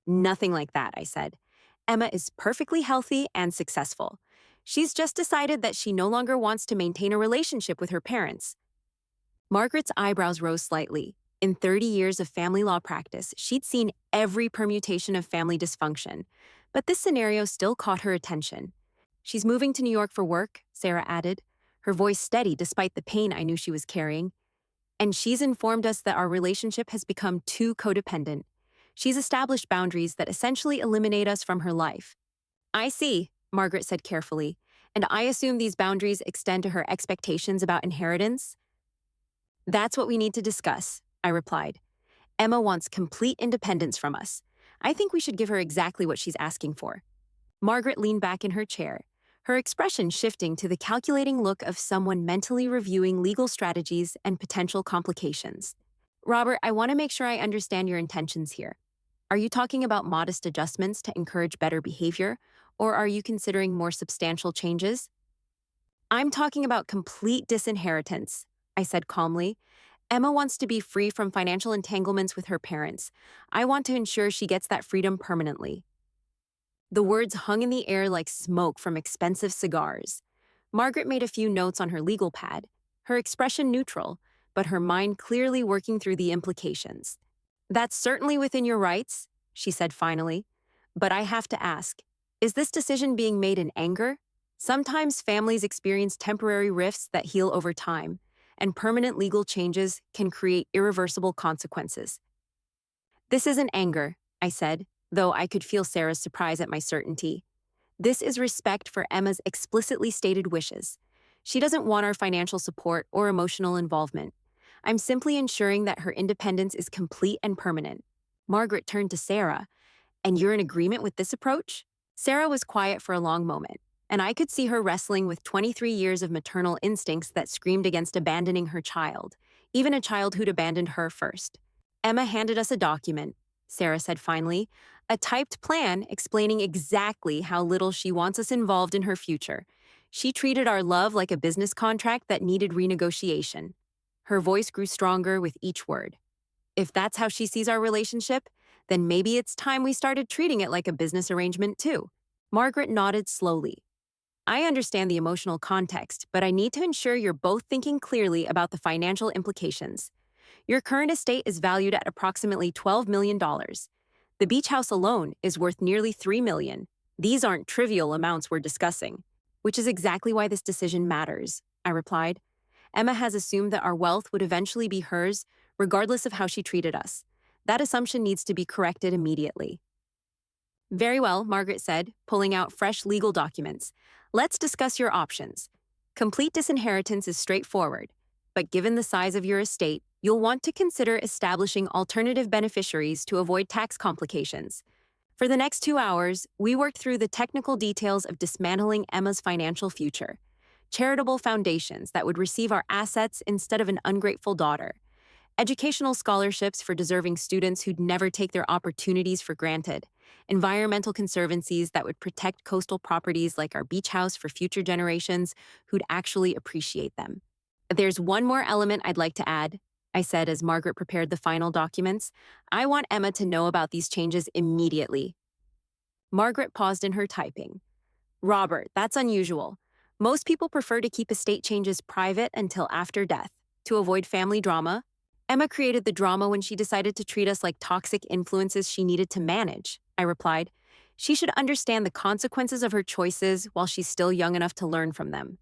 Nothing like that, I said. Emma is perfectly healthy and successful. She's just decided that she no longer wants to maintain a relationship with her parents. Margaret's eyebrows rose slightly. In 30 years of family law practice, she'd seen every permutation of family dysfunction, but this scenario still caught her attention. She's moving to New York for work, Sarah added, her voice steady despite the pain I knew she was carrying. And she's informed us that our relationship has become too codependent. She's established boundaries that essentially eliminate us from her life. I see, Margaret said carefully, and I assume these boundaries extend to her expectations about inheritance? That's what we need to discuss, I replied. Emma wants complete independence from us. I think we should give her exactly what she's asking for. Margaret leaned back in her chair, her expression shifting to the calculating look of someone mentally reviewing legal strategies and potential complications. Robert, I want to make sure I understand your intentions here. Are you talking about modest adjustments to encourage better behavior, or are you considering more substantial changes? I'm talking about complete disinheritance, I said calmly. Emma wants to be free from financial entanglements with her parents. I want to ensure she gets that freedom permanently. The words hung in the air like smoke from expensive cigars. Margaret made a few notes on her legal pad, her expression neutral, but her mind clearly working through the implications. That's certainly within your rights, she said finally. But I have to ask, is this decision being made in anger? Sometimes families experience temporary rifts that heal over time, and permanent legal changes can create irreversible consequences. This isn't anger, I said, though I could feel Sarah's surprise at my certainty. This is respect for Emma's explicitly stated wishes. She doesn't want our financial support or emotional involvement. I'm simply ensuring that her independence is complete and permanent. Margaret turned to Sarah. And you're in agreement with this approach? Sarah was quiet for a long moment, and I could see her wrestling with 23 years of maternal instincts that screamed against abandoning her child, even a child who'd abandoned her first. Emma handed us a document, Sarah said finally, a typed plan explaining exactly how little she wants us involved in her future. She treated our love like a business contract that needed renegotiation. Her voice grew stronger with each word. If that's how she sees our relationship, then maybe it's time we started treating it like a business arrangement too. Margaret nodded slowly. I understand the emotional context, but I need to ensure you're both thinking clearly about the financial implications. Your current estate is valued at approximately $12 million. dollars. The beach house alone is worth nearly $3 million. These aren't trivial amounts we're discussing, which is exactly why this decision matters, I replied. Emma has assumed that our wealth would eventually be hers, regardless of how she treated us. That assumption needs to be corrected immediately. Very well, Margaret said, pulling out fresh legal documents. Let's discuss your options. Complete disinheritance is straightforward, but given the size of your estate, you'll want to consider establishing alternative beneficiaries to avoid tax complications. For the next 2 hours, we worked through the technical details of dismantling Emma's financial future. Charitable foundations that would receive our assets instead of an ungrateful daughter. Educational scholarships for deserving students who'd never take their opportunities for granted. Environmental conservancies that would protect coastal properties like our beach house for future generations who'd actually appreciate them. There's one more element I'd like to add, I said as Margaret prepared the final documents. I want Emma to know about these changes immediately. Margaret paused in her typing. Robert, that's unusual. Most people prefer to keep estate changes private until after death, to avoid family drama. Emma created the drama when she decided to treat us like toxic influences she needed to manage, I replied. She should understand the consequences of her choices while she's still young enough to learn from them.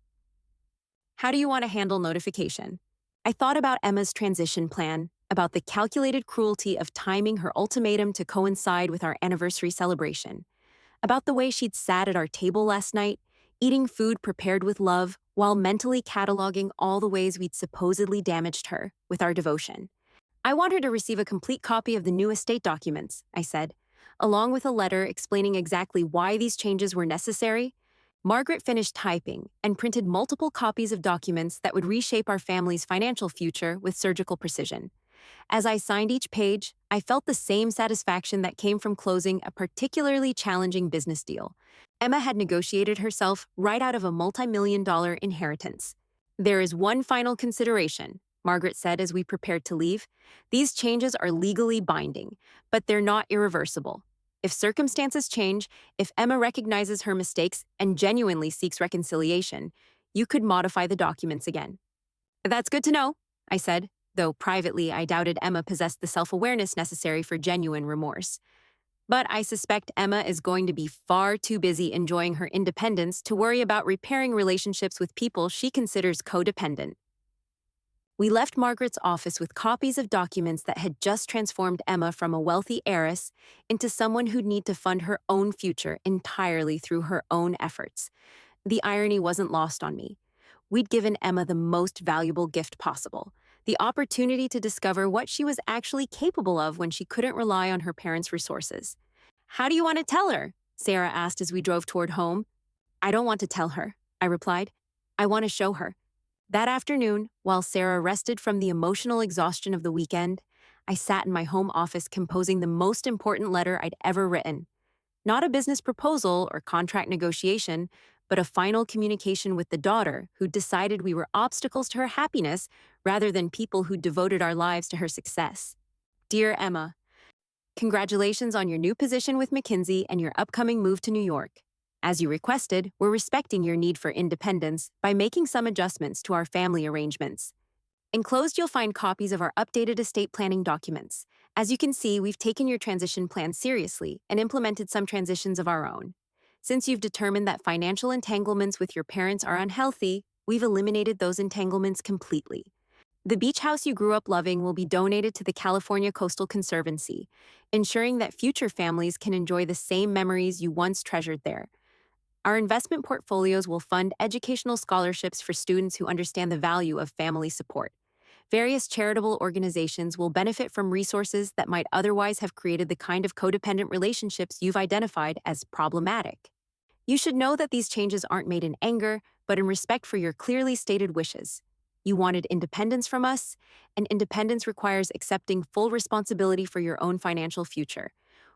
How do you want to handle notification? I thought about Emma's transition plan, about the calculated cruelty of timing her ultimatum to coincide with our anniversary celebration, about the way she'd sat at our table last night, eating food prepared with love, while mentally cataloging all the ways we'd supposedly damaged her with our devotion. I want her to receive a complete copy of the new estate documents, I said, along with a letter explaining exactly why these changes were necessary. Margaret finished typing and printed multiple copies of documents that would reshape our family's financial future with surgical precision. As I signed each page, I felt the same satisfaction that came from closing a particularly challenging business deal. Emma had negotiated herself right out of a multi-million-dollar inheritance. There is one final consideration, Margaret said as we prepared to leave. These changes are legally binding, but they're not irreversible. If circumstances change, if Emma recognizes her mistakes and genuinely seeks reconciliation, you could modify the documents again. That's good to know, I said, though privately I doubted Emma possessed the self-awareness necessary for genuine remorse. But I suspect Emma is going to be far too busy enjoying her independence to worry about repairing relationships with people she considers codependent. We left Margaret's office with copies of documents that had just transformed Emma from a wealthy heiress into someone who'd need to fund her own future entirely through her own efforts. The irony wasn't lost on me. We'd given Emma the most valuable gift possible, the opportunity to discover what she was actually capable of when she couldn't rely on her parents' resources. How do you want to tell her? Sarah asked as we drove toward home. I don't want to tell her, I replied. I want to show her. That afternoon, while Sarah rested from the emotional exhaustion of the weekend, I sat in my home office composing the most important letter I'd ever written. Not a business proposal or contract negotiation, but a final communication with the daughter who decided we were obstacles to her happiness rather than people who devoted our lives to her success. Dear Emma, congratulations on your new position with McKinsey and your upcoming move to New York. As you requested, we're respecting your need for independence by making some adjustments to our family arrangements. Enclosed, you'll find copies of our updated estate planning documents. As you can see, we've taken your transition plan seriously and implemented some transitions of our own. Since you've determined that financial entanglements with your parents are unhealthy, we've eliminated those entanglements completely. The beach house you grew up loving will be donated to the California Coastal Conservancy, ensuring that future families can enjoy the same memories you once treasured there. Our investment portfolios will fund educational scholarships for students who understand the value of family support. Various charitable organizations will benefit from resources that might otherwise have created the kind of codependent relationships you've identified as problematic. You should know that these changes aren't made in anger, but in respect for your clearly stated wishes. You wanted independence from us, and independence requires accepting full responsibility for your own financial future.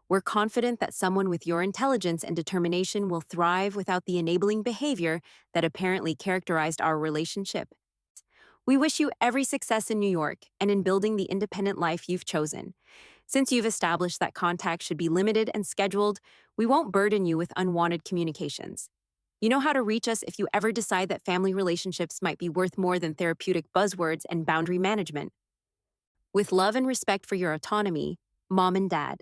We're confident that someone with your intelligence and determination will thrive without the enabling behavior that apparently characterized our relationship. We wish you every success in New York and in building the independent life you've chosen. Since you've established that contact should be limited and scheduled, we won't burden you with unwanted communications. You know how to reach us if you ever decide that family relationships might be worth more than therapeutic buzzwords and boundary management. With love and respect for your autonomy, Mom and Dad.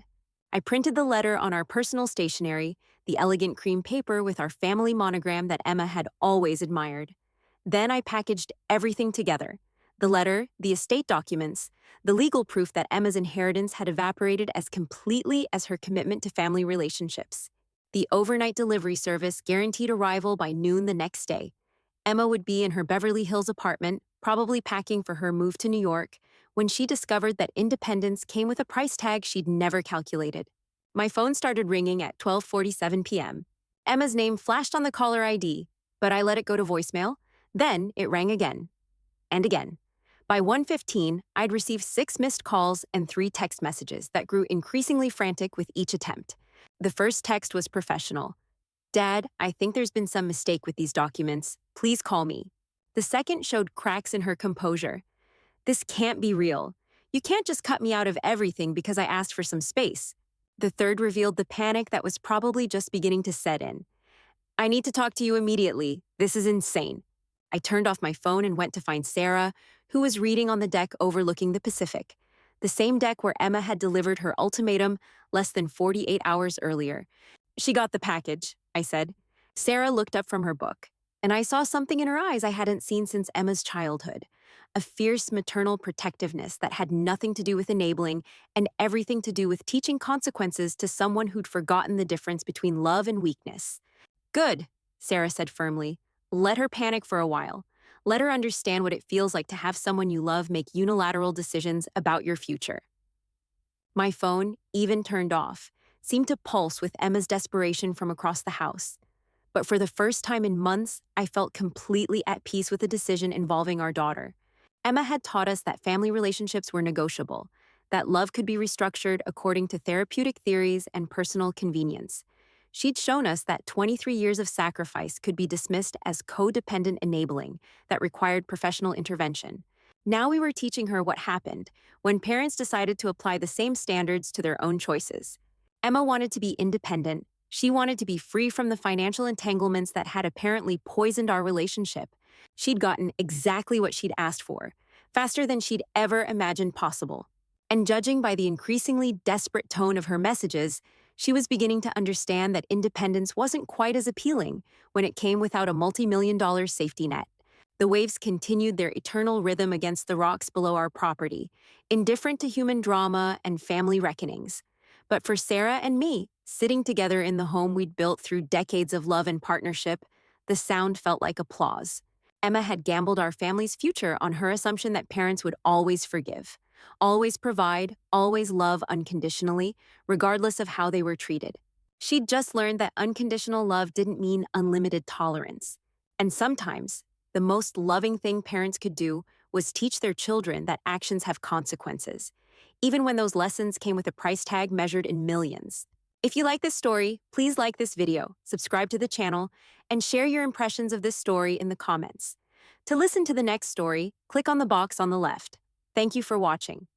I printed the letter on our personal stationery, the elegant cream paper with our family monogram that Emma had always admired. Then I packaged everything together: the letter, the estate documents, the legal proof that Emma's inheritance had evaporated as completely as her commitment to family relationships. The overnight delivery service guaranteed arrival by noon the next day. Emma would be in her Beverly Hills apartment, probably packing for her move to New York, when she discovered that independence came with a price tag she'd never calculated. My phone started ringing at 12:47 p.m. Emma's name flashed on the caller ID, but I let it go to voicemail. Then it rang again and again. By 1:15, I'd received 6 missed calls and 3 text messages that grew increasingly frantic with each attempt. The first text was professional. "Dad, I think there's been some mistake with these documents. Please call me." The second showed cracks in her composure. "This can't be real. You can't just cut me out of everything because I asked for some space." The third revealed the panic that was probably just beginning to set in. "I need to talk to you immediately. This is insane." I turned off my phone and went to find Sarah, who was reading on the deck overlooking the Pacific, the same deck where Emma had delivered her ultimatum less than 48 hours earlier. "She got the package," I said. Sarah looked up from her book, and I saw something in her eyes I hadn't seen since Emma's childhood: a fierce maternal protectiveness that had nothing to do with enabling and everything to do with teaching consequences to someone who'd forgotten the difference between love and weakness. "Good," Sarah said firmly. "Let her panic for a while. Let her understand what it feels like to have someone you love make unilateral decisions about your future." My phone, even turned off, seemed to pulse with Emma's desperation from across the house. But for the first time in months, I felt completely at peace with the decision involving our daughter. Emma had taught us that family relationships were negotiable, that love could be restructured according to therapeutic theories and personal convenience. She'd shown us that 23 years of sacrifice could be dismissed as codependent enabling that required professional intervention. Now we were teaching her what happened when parents decided to apply the same standards to their own choices. Emma wanted to be independent. She wanted to be free from the financial entanglements that had apparently poisoned our relationship. She'd gotten exactly what she'd asked for, faster than she'd ever imagined possible. And judging by the increasingly desperate tone of her messages, she was beginning to understand that independence wasn't quite as appealing when it came without a multi-million-dollar safety net. The waves continued their eternal rhythm against the rocks below our property, indifferent to human drama and family reckonings. But for Sarah and me, sitting together in the home we'd built through decades of love and partnership, the sound felt like applause. Emma had gambled our family's future on her assumption that parents would always forgive, always provide, always love unconditionally, regardless of how they were treated. She'd just learned that unconditional love didn't mean unlimited tolerance. And sometimes, the most loving thing parents could do was teach their children that actions have consequences, even when those lessons came with a price tag measured in millions. If you like this story, please like this video, subscribe to the channel, and share your impressions of this story in the comments. To listen to the next story, click on the box on the left. Thank you for watching.